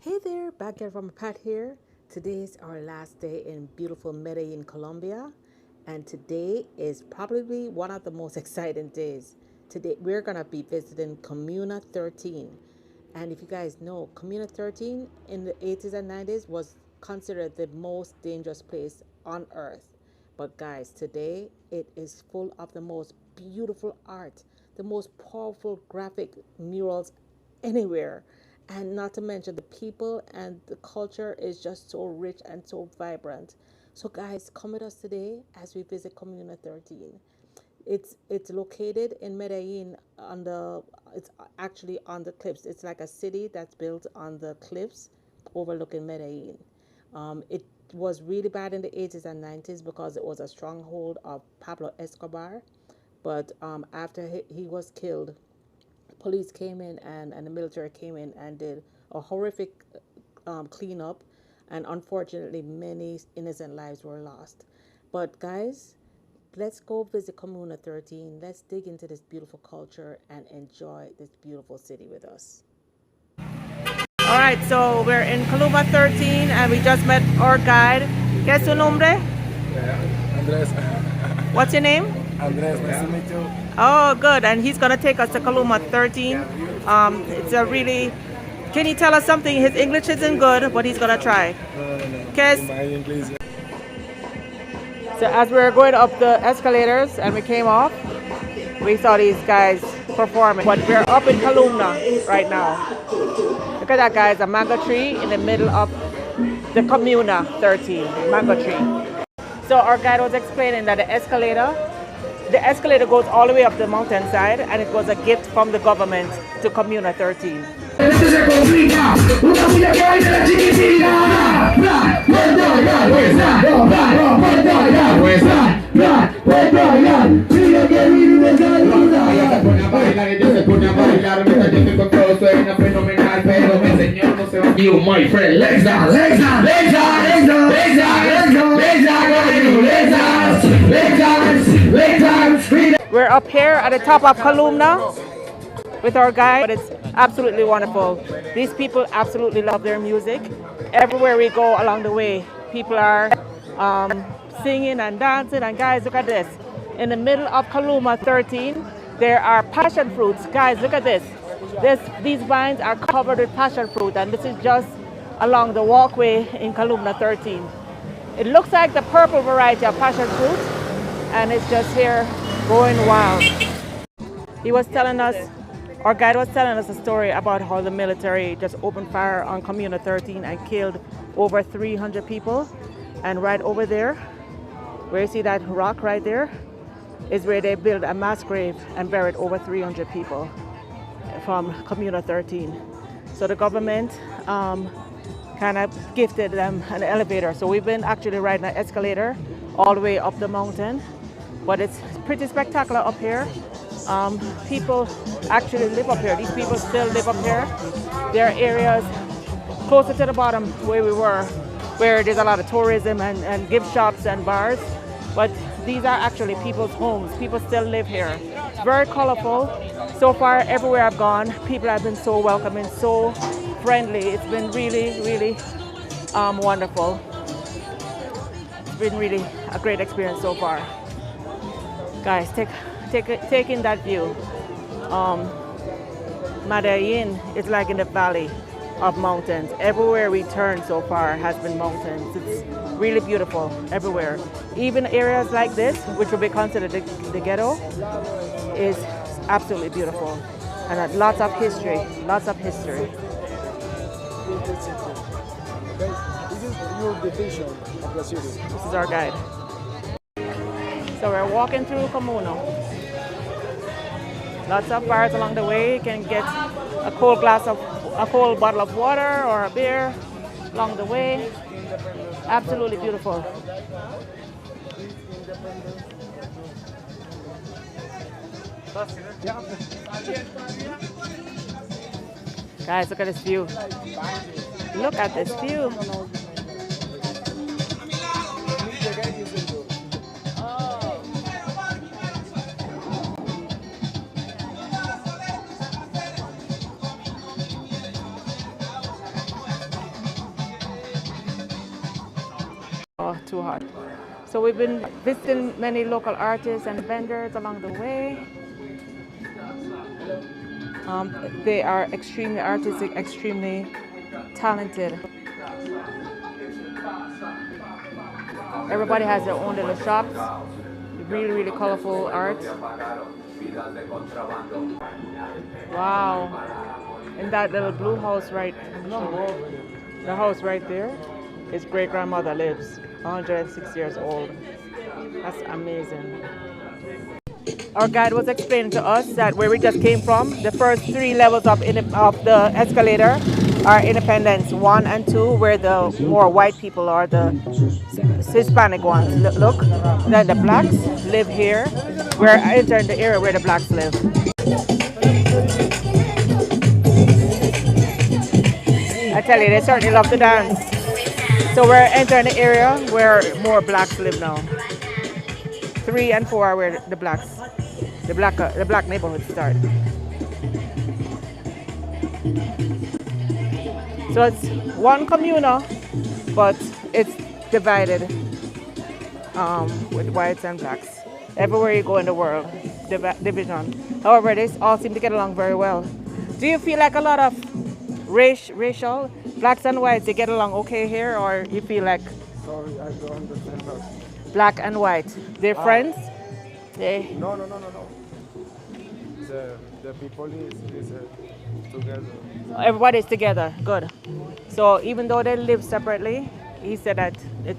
Hey there, back here from Pat here. Today is our last day in beautiful Medellin, Colombia, and today is probably one of the most exciting days. Today we're gonna be visiting Comuna 13, and if you guys know, Comuna 13 in the 80s and 90s was considered the most dangerous place on earth. But guys, today it is full of the most beautiful art, the most powerful graphic murals anywhere. And not to mention the people and the culture is just so rich and so vibrant. So guys, come with us today as we visit Comuna 13. It's located in Medellin on the it's actually on the cliffs. It's like a city that's built on the cliffs overlooking Medellin. It was really bad in the 80s and 90s because it was a stronghold of Pablo Escobar. But after he was killed, police came in and the military came in and did a horrific cleanup, and unfortunately, many innocent lives were lost. But guys, let's go visit Comuna 13. Let's dig into this beautiful culture and enjoy this beautiful city with us. All right, so we're in Comuna 13 and we just met our guide. ¿Qué es tu nombre? Andres. What's your name? Andres, nice to meet you. Oh, good. And he's going to take us to Coloma 13. It's a really... Can you tell us something? His English isn't good, but he's going to try. No. My English. So as we were going up the escalators and we came off, we saw these guys performing. But we're up in Coloma right now. Look at that, guys. A mango tree in the middle of the Comuna 13. Mango tree. So our guide was explaining that the escalator goes all the way up the mountainside, and it was a gift from the government to Comuna 13. You, my friend, legs down, legs down, legs down, legs down, legs down, legs down, legs down, legs down, legs down, legs down. We're up here at the top of Columna with our guide, but it's absolutely wonderful. These people absolutely love their music. Everywhere we go along the way, people are singing and dancing. And guys, look at this. In the middle of Columna 13, there are passion fruits. Guys, look at this. These vines are covered with passion fruit, and this is just along the walkway in Columna 13. It looks like the purple variety of passion fruit, and it's just here going wild. He was telling us, our guide was telling us a story about how the military just opened fire on Comuna 13 and killed over 300 people. And right over there, where you see that rock right there, is where they built a mass grave and buried over 300 people from Comuna 13. So the government kind of gifted them an elevator. So we've been actually riding an escalator all the way up the mountain, but it's pretty spectacular up here. People actually live up here. These people still live up here. There are areas closer to the bottom where we were, where there's a lot of tourism and gift shops and bars, but these are actually people's homes. People still live here. It's very colorful. So far, everywhere I've gone, people have been so welcoming, so friendly. It's been really, really wonderful. It's been really a great experience so far. Guys, take in that view. Medellin is like in the valley of mountains. Everywhere we turn so far has been mountains. It's really beautiful everywhere. Even areas like this, which would be considered the ghetto, is absolutely beautiful. And lots of history, lots of history. This is your division of the city. This is our guide. So we're walking through Comuno. Lots of bars along the way. You can get a cold bottle of water or a beer along the way. Absolutely beautiful. Guys, look at this view. Look at this view. Oh, too hot. So we've been visiting many local artists and vendors along the way. They are extremely artistic, extremely talented. Everybody has their own little shops. Really, really colorful art. Wow. And that little blue house right, the house right there, his great grandmother lives, 106 years old. That's amazing. Our guide was explaining to us that where we just came from, the first 3 levels of the escalator are Independence 1 and 2, where the more white people are, the Hispanic ones. Look, then the blacks live here. We're entering the area where the blacks live. I tell you, they certainly love to dance. So we're entering the area where more blacks live now. 3 and 4 are where the black neighborhoods start. So it's one comuna, but it's divided with whites and blacks. Everywhere you go in the world, division. However, they all seem to get along very well. Do you feel like a lot of racial blacks and whites, they get along okay here, or you feel like? Sorry, I don't understand that. Black and white, they're friends? No. The people is together. Everybody's together, good. So even though they live separately, he said that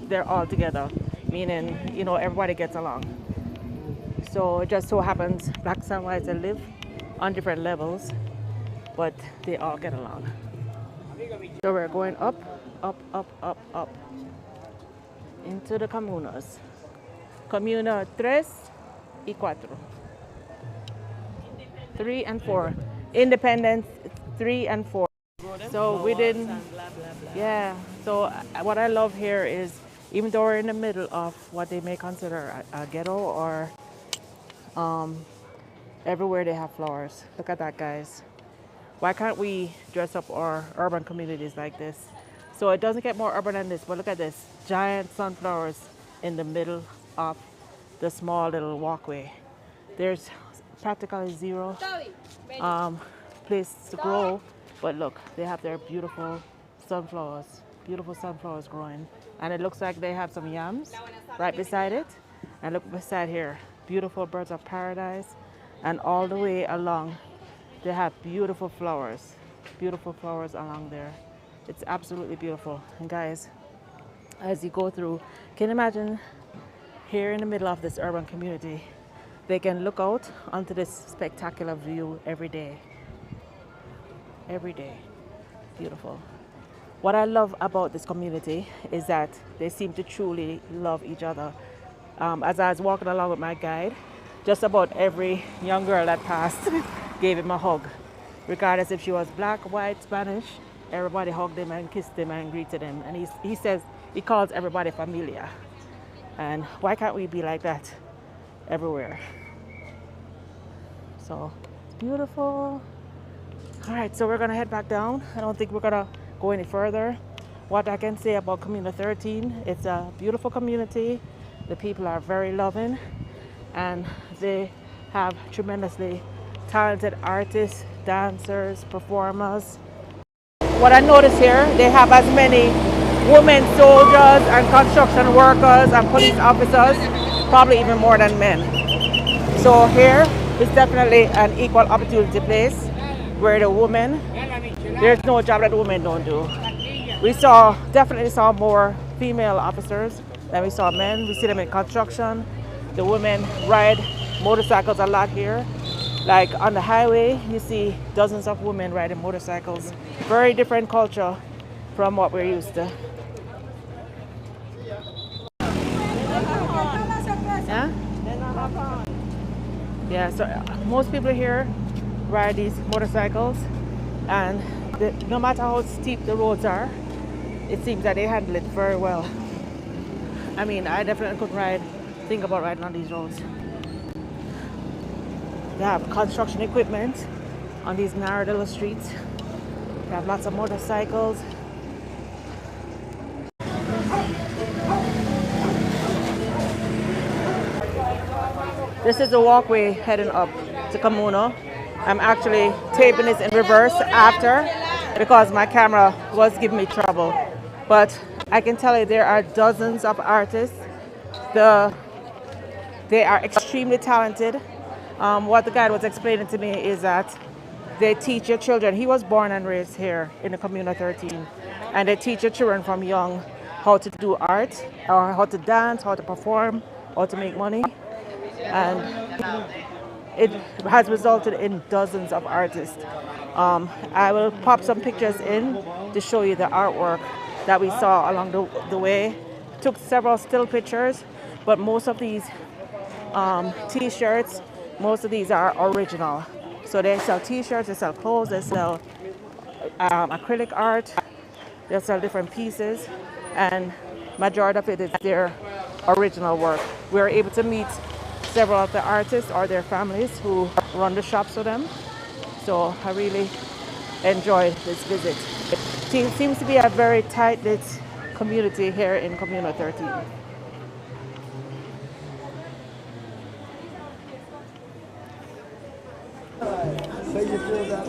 they're all together, meaning, everybody gets along. So it just so happens blacks and whites, they live on different levels, but they all get along. So we're going up into the comunas. Comuna 3 y 4. 3 and 4. Independence 3 and 4. So we didn't, yeah. So what I love here is, even though we're in the middle of what they may consider a ghetto, or everywhere they have flowers. Look at that, guys. Why can't we dress up our urban communities like this? So it doesn't get more urban than this, but look at this. Giant sunflowers in the middle of the small little walkway. There's practically zero place to grow, but look, they have their beautiful sunflowers growing. And it looks like they have some yams right beside it. And look beside here, beautiful birds of paradise. And all the way along, they have beautiful flowers along there. It's absolutely beautiful. And guys, as you go through, can you imagine here in the middle of this urban community, they can look out onto this spectacular view every day. Every day. Beautiful. What I love about this community is that they seem to truly love each other. As I was walking along with my guide, just about every young girl that passed gave him a hug. Regardless if she was black, white, Spanish, everybody hugged him and kissed him and greeted him. And he says, he calls everybody familia. And why can't we be like that everywhere? So it's beautiful. All right, so we're gonna head back down. I don't think we're gonna go any further. What I can say about Comuna 13, it's a beautiful community. The people are very loving, and they have tremendously talented artists, dancers, performers. What I notice here, they have as many women soldiers and construction workers and police officers, probably even more than men. So here is definitely an equal opportunity place where the women, there's no job that the women don't do. We definitely saw more female officers than we saw men. We see them in construction. The women ride motorcycles a lot here. Like on the highway, you see dozens of women riding motorcycles. Very different culture from what we're used to. Yeah? Yeah, so most people here ride these motorcycles, and no matter how steep the roads are, it seems that they handle it very well. I mean, I definitely couldn't think about riding on these roads. They have construction equipment on these narrow little streets. They have lots of motorcycles. This is the walkway heading up to Comuno. I'm actually taping this in reverse after because my camera was giving me trouble. But I can tell you there are dozens of artists. They are extremely talented. What the guide was explaining to me is that they teach your children. He was born and raised here in the Comuna 13. And they teach your children from young how to do art, or how to dance, how to perform, how to make money. And it has resulted in dozens of artists. I will pop some pictures in to show you the artwork that we saw along the way. Took several still pictures, but most of these t-shirts, most of these are original. So they sell t-shirts, they sell clothes, they sell acrylic art, they sell different pieces, and majority of it is their original work. We were able to meet several of the artists or their families who run the shops for them. So I really enjoyed this visit. It seems to be a very tight-knit community here in Comuna 13. So you feel that?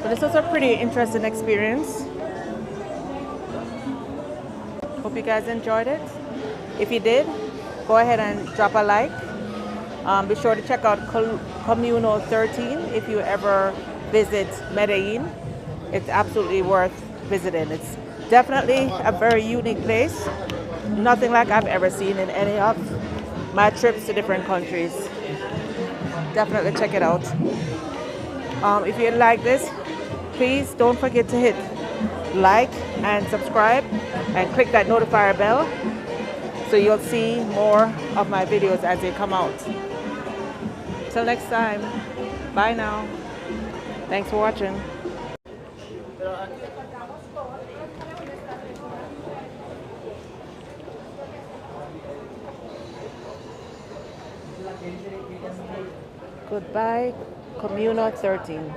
So this was a pretty interesting experience. Hope you guys enjoyed it. If you did, go ahead and drop a like. Be sure to check out Comuno 13 if you ever visit Medellin. It's absolutely worth visiting. It's definitely a very unique place. Nothing like I've ever seen in any of my trips to different countries. Definitely check it out. If you like this, please don't forget to hit like and subscribe and click that notifier bell so you'll see more of my videos as they come out. Till next time, bye now. Thanks for watching. Goodbye, Comuna 13.